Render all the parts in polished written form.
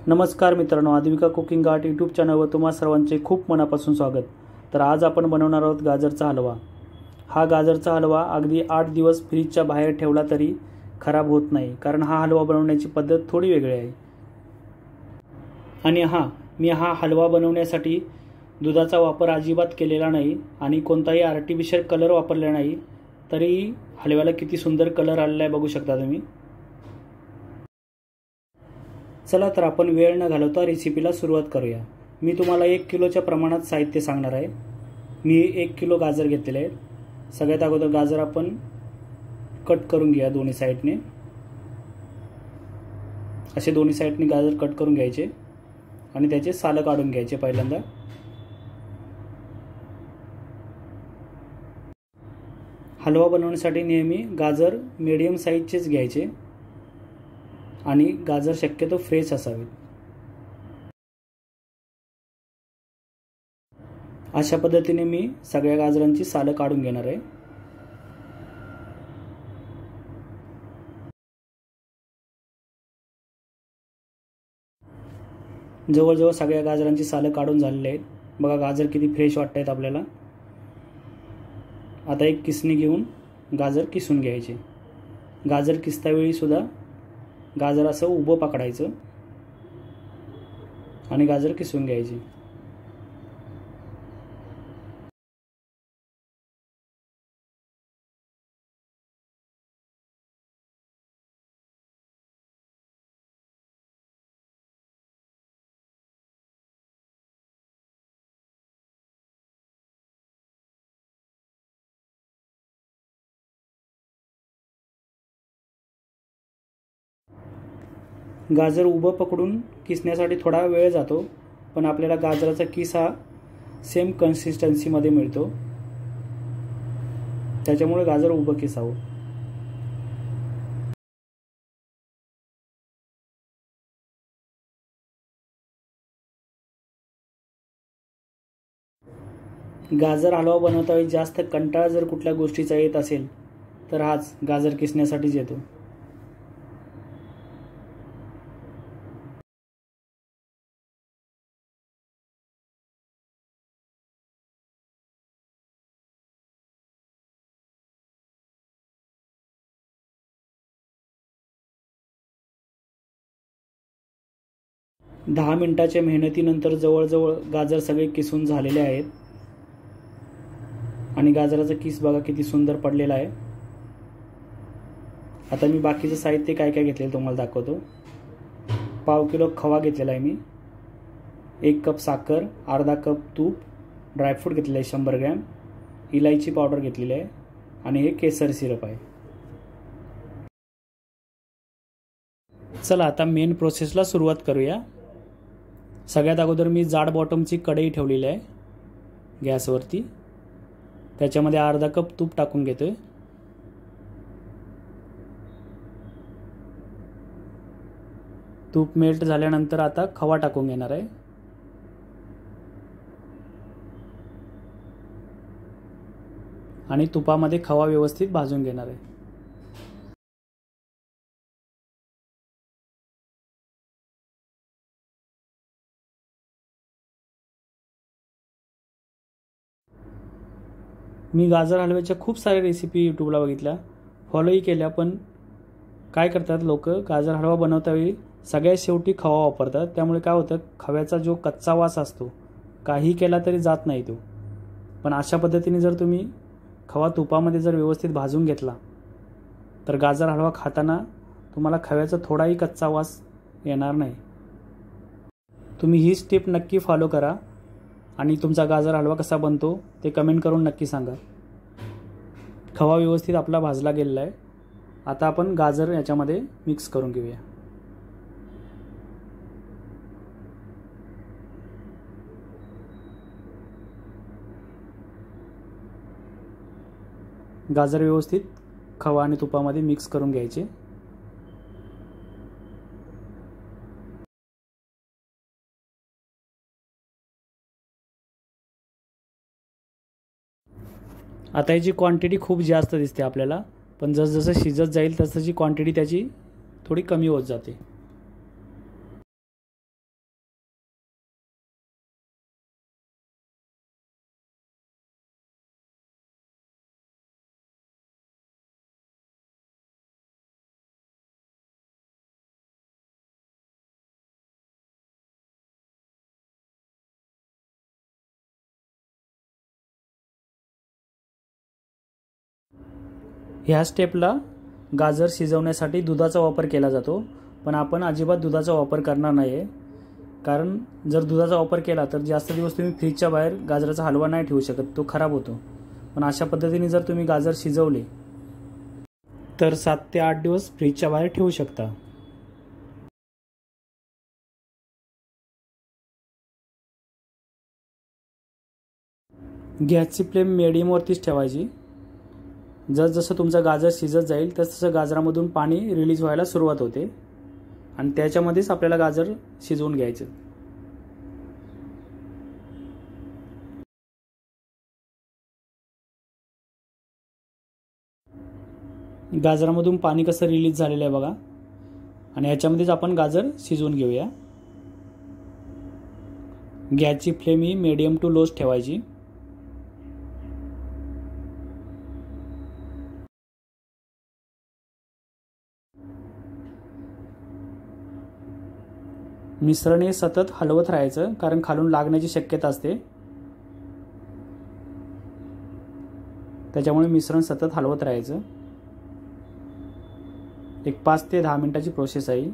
नमस्कार मित्रांनो, आद्विका cooking art YouTube चॅनलवर तुम्हा सर्वांचे खूप मनापासून स्वागत। तर आज आपण बनवणार आहोत गाजरचा हलवा। हा गाजरचा हलवा अगदी 8 दिवस फ्रीजच्या बाहेर ठेवला तरी खराब होत नाही, कारण हा हलवा बनवण्याची पद्धत थोडी वेगळी आहे। आणि मी हा हलवा बनवण्यासाठी दुधाचा वापर अजिबात केलेला नाही आणि कोणताही आर्टिफिशियल कलर वापरलेला नाही, तरी हलव्याला किती सुंदर कलर आलेला आहे बघू शकता तुम्ही। चला तर आपण वेळ न घालवता रेसिपीला सुरुवात करूया। मी तुम्हाला 1 किलोच्या प्रमाणात साहित्य सांगणार आहे। मी 1 किलो गाजर घेतलेले आहेत। सगळ्यात अगोदर गाजर आपण कट करून घ्या दोन्ही साइडने। असे दोन्ही साइडने गाजर कट करून घ्यायचे आणि त्याचे साल काढून घ्यायचे पहिल्यांदा। हलवा बनवण्यासाठी नेहमी गाजर मीडियम साइजचेच घ्यायचे आणि गाजर शक्यतो फ्रेश असावेत। अशा पद्धतीने मी सगळ्या गाजरांची साल काढून घेणार आहे। जवळजवळ सगळ्या गाजरांची साल काढून झालेली आहेत। बघा गाजर किती फ्रेश वाटतात आपल्याला। आता एक किसणी घेऊन गाजर किसून घ्यायचे। गाजर किसतावेळी सुद्धा गाजर असं उभं पकडायचं आणि गाजर किसून घ्यायचे। गाजर उभं पकडून किसण्यासाठी थोडा वेळ जातो, पण आपल्याला गाजराचा किस हा सेम कन्सिस्टन्सी मध्ये मिळतो, त्याच्यामुळे गाजर उभं किसावं। गाजर हलवा बनवताना जास्त कंटाळा जर कुठल्या गोष्टीचा येत असेल तर हाच गाजर किसण्यासाठीच येतो। दहा मिनिटाच्या मेहनतीनंतर जवळजवळ गाजर सगळे किसून झालेले आहेत आणि गाजराचा किस बघा किती सुंदर पडलेला आहे। आता मी बाकीचं साहित्य काय काय घेतलेलं तुम्हाला दाखवतो। पाव किलो खवा घेतलेला आहे मी, 1 कप साखर, अर्धा कप तूप, ड्रायफ्रूट घेतलेले आहे 100 ग्रॅम, इलायची पावडर घेतलेली आहे आणि हे केसर सिरप आहे। चला आता मेन प्रोसेसला सुरुवात करूया। सगळ्यात अगोदर मी जाड बॉटमची कढई ठेवलेली आहे गॅसवरती। त्याच्यामध्ये अर्धा कप तूप टाकून घेतोय। तूप मेल्ट झाल्यानंतर आता खवा टाकून घेणार आहे आणि तुपामध्ये खवा व्यवस्थित भाजून घेणार आहे। मी गाजर हलव्याच्या खूप साऱ्या रेसिपी यूट्यूबला बघितल्या, फॉलोही केल्या, पण काय करतात लोक गाजर हलवा बनवतावेळी सगळ्यात शेवटी खवा वापरतात। त्यामुळे काय होतं, खव्याचा जो कच्चा वास असतो काही केला तरी जात नाही तो। पण अशा पद्धतीने जर तुम्ही खवा तुपामध्ये जर व्यवस्थित भाजून घेतला तर गाजर हलवा खाताना तुम्हाला खव्याचा थोडाही कच्चा वास येणार नाही। तुम्ही ही स्टेप नक्की फॉलो करा आणि तुमचा गाजर हलवा कसा बनतो ते कमेंट करून नक्की सांगा। खवा व्यवस्थित आपला भाजला गेलेला आहे। आता आपण गाजर याच्यामध्ये मिक्स करून घेऊया। गाजर व्यवस्थित खवा आणि तुपामध्ये मिक्स करून घ्यायचे। आता याची क्वांटिटी खूप जास्त दिसते आपल्याला, पण जसजसं शिजत जाईल तसं जी क्वांटिटी त्याची थोडी कमी होत जाते। ह्या स्टेपला गाजर शिजवण्यासाठी दुधाचा वापर केला जातो, पण आपण अजिबात दुधाचा वापर करणार नाही आहे. कारण जर दुधाचा वापर केला तर जास्त दिवस तुम्ही फ्रीजच्या बाहेर गाजराचा हलवा नाही ठेवू शकत, तो खराब होतो. पण अशा पद्धतीने जर तुम्ही गाजर शिजवले तर 7 ते 8 दिवस फ्रीजच्या बाहेर ठेवू शकता. गॅसची फ्लेम मिडियमवरतीच ठेवायची. जसं तुमचं गाजर शिजत जाईल तसं गाजरामधून पाणी रिलीज व्हायला सुरुवात होते आणि त्याच्यामध्येच आपल्याला गाजर शिजवून घ्यायचं. गाजरामधून पाणी कसं रिलीज झालेलं आहे बघा, आणि याच्यामध्येच आपण गाजर शिजवून घेऊया. गॅसची फ्लेम ही मीडियम टू लोच ठेवायची. मिश्रण हे सतत हलवत राहायचं, कारण खालून लागण्याची शक्यता असते. त्याच्यामुळे मिश्रण सतत हलवत राहायचं. एक 5 ते 10 मिनिटाची प्रोसेस आहे.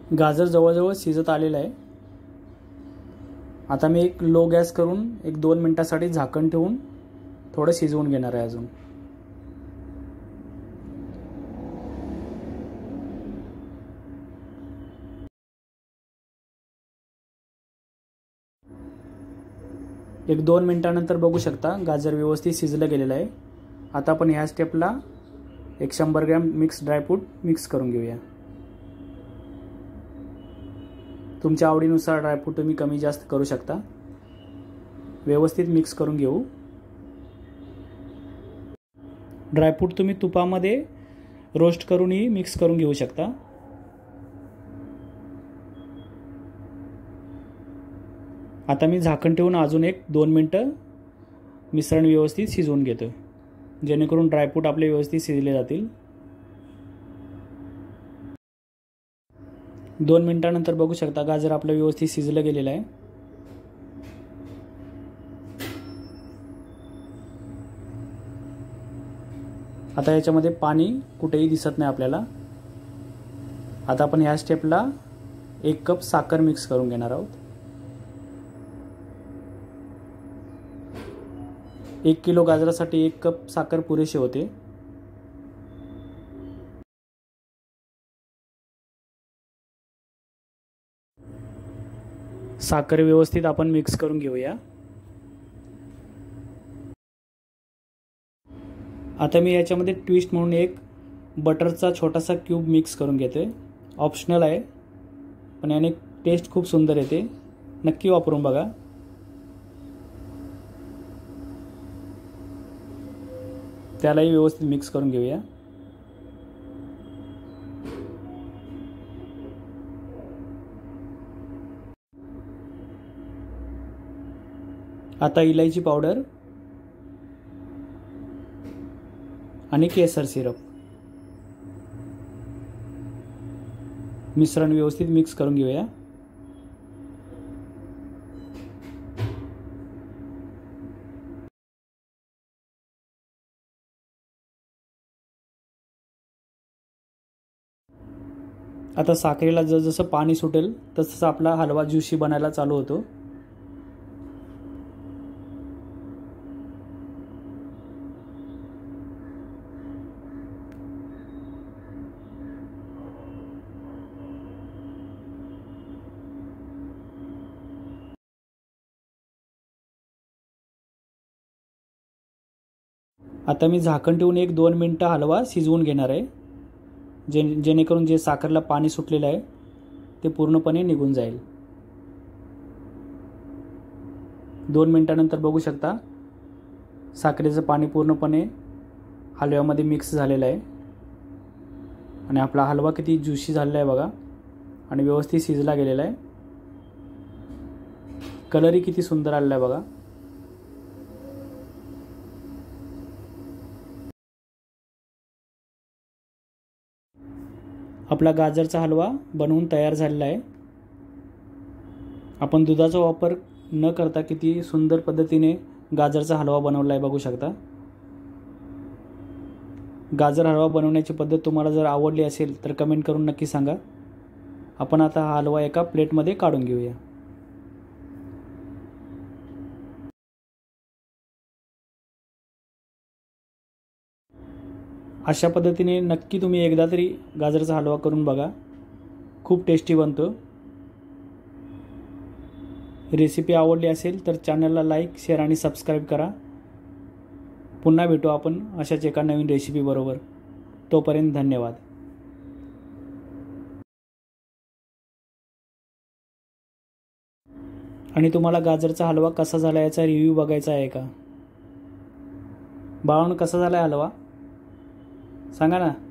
गाजर जवळजवळ शिजत आलेलं आहे. आता मी एक लो गॅस करून 1-2 मिनिटांसाठी झाकण ठेवून थोडं शिजवून घेणार आहे अजून. एक 2 मिनिटांनंतर बघू शकता गाजर व्यवस्थित शिजलं गेलेलं आहे. आता आपण ह्या स्टेपला 100 ग्रॅम मिक्स ड्रायफ्रूट मिक्स करून घेऊया. तुमच्या आवडीनुसार ड्रायफ्रूट तुम्ही कमी जास्त करू शकता. व्यवस्थित मिक्स करून घेऊ. ड्रायफ्रूट तुम्ही तुपामध्ये रोस्ट करूनही मिक्स करून घेऊ शकता. आता मी झाकण ठेवून अजून 1-2 मिनिटं मिश्रण व्यवस्थित शिजवून घेतो, जेणेकरून ड्रायफ्रूट आपले व्यवस्थित शिजले जातील. 2 मिनिटांनंतर बघू शकता गाजर आपलं व्यवस्थित शिजलं गेलेलं आहे. आता याच्यामध्ये पाणी कुठेही दिसत नाही आपल्याला. आता आपण ह्या स्टेपला 1 कप साखर मिक्स करून घेणार आहोत. 1 किलो गाजरासाठी 1 कप साखर पुरेशी होते. साखर व्यवस्थित आपण मिक्स करून घेऊया. आता मी याच्यामध्ये ट्विस्ट म्हणून एक बटरचा छोटासा क्यूब मिक्स करून घेते. ऑप्शनल आहे, पण याने टेस्ट खूप सुंदर येते. नक्की वापरून बघा. त्यालाही व्यवस्थित मिक्स करून घेऊया. आता इलायची पावडर आणि केसर सिरप मिश्रण व्यवस्थित मिक्स करून घेऊया. आता साखरेला जसं पाणी सुटेल तसं आपला हलवा ज्युशी बनायला चालू होतो. आता मी झाकण ठेवून 1-2 मिनिटं हलवा शिजवून घेणार आहे, जेणेकरून जे साखरेला पाणी सुटलेलं आहे ते पूर्णपणे निघून जाईल. 2 मिनिटांनंतर बघू शकता साखरेचं पाणी पूर्णपणे हलव्यामध्ये मिक्स झालेलं आहे आणि आपला हलवा किती ज्युशी झालेला आहे बघा, आणि व्यवस्थित शिजला गेलेला आहे. कलरही किती सुंदर आलेला आहे बघा. आपला गाजरचा हलवा बनवून तयार झालेला आहे. आपण दुधाचा वापर न करता किती सुंदर पद्धतीने गाजरचा हलवा बनवला आहे बघू शकता. गाजर हलवा बनवण्याची पद्धत तुम्हाला जर आवडली असेल तर कमेंट करून नक्की सांगा. आपण आता हा हलवा एका प्लेटमध्ये काढून घेऊया. अशा पद्धतीने नक्की तुम्ही एकदा तरी गाजरचा हलवा करून बघा. खूप टेस्टी बनतो. रेसिपी आवडली असेल तर चॅनलला लाईक, शेअर आणि सबस्क्राईब करा. पुन्हा भेटू आपण अशाच एका नवीन रेसिपी बरोबर. तोपर्यंत धन्यवाद. आणि तुम्हाला गाजरचा हलवा कसा झाला याचा रिव्ह्यू बघायचा आहे का? बाळांनो, कसा झाला हलवा सांगा ना.